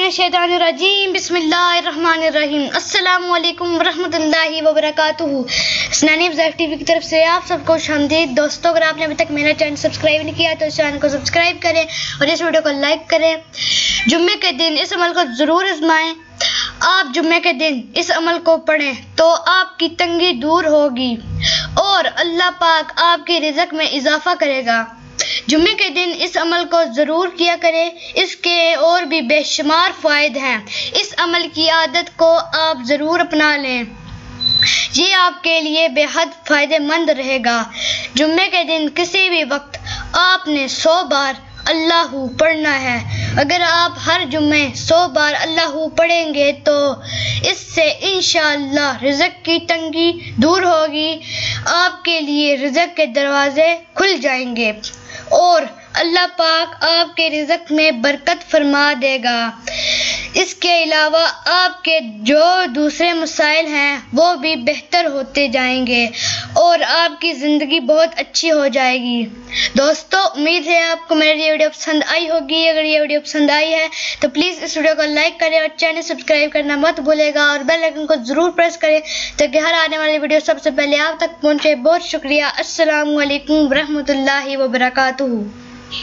मिनश्शैतानिर्रजीम बिस्मिल्लाहिर्रहमानिर्रहीम अस्सलामु अलैकुम वरहमतुल्लाहि वबरकातुहू। स्नैनी ज़ैफ़ टीवी की तरफ से आप सबको खुशामदीद। दोस्तों, अगर आपने अभी तक मेरा चैनल सब्सक्राइब नहीं किया तो इस चैनल को सब्सक्राइब करें और इस वीडियो को लाइक करें। जुम्मे के दिन इस अमल को ज़रूर आज़माएं। आप जुम्मे के दिन इस अमल को पढ़ें तो आपकी तंगी दूर होगी और अल्लाह पाक आपके रिज़्क़ में इजाफा करेगा। जुम्मे के दिन इस अमल को ज़रूर किया करें, इसके और भी बेशुमार फ़ायदे हैं। इस अमल की आदत को आप ज़रूर अपना लें, ये आपके लिए बेहद फ़ायदेमंद रहेगा। जुम्मे के दिन किसी भी वक्त आपने 100 बार अल्लाहू पढ़ना है। अगर आप हर जुम्मे 100 बार अल्लाहू पढ़ेंगे तो इससे इंशाअल्लाह रिज़्क़ की तंगी दूर होगी, आपके लिए रिज़्क़ के दरवाज़े खुल जाएंगे और अल्लाह पाक आपके रिज़्क़ में बरकत फरमा देगा। इसके अलावा आपके जो दूसरे मसाइल हैं वो भी बेहतर होते जाएंगे और आपकी ज़िंदगी बहुत अच्छी हो जाएगी। दोस्तों, उम्मीद है आपको मेरी ये वीडियो पसंद आई होगी। अगर ये वीडियो पसंद आई है तो प्लीज़ इस वीडियो को लाइक करें और चैनल सब्सक्राइब करना मत भूलेगा और बेल आइकन को ज़रूर प्रेस करें ताकि हर आने वाली वीडियो सबसे पहले आप तक पहुँचे। बहुत शुक्रिया। अस्सलामु अलैकुम वरहमतुल्लाहि वबरकातुहू।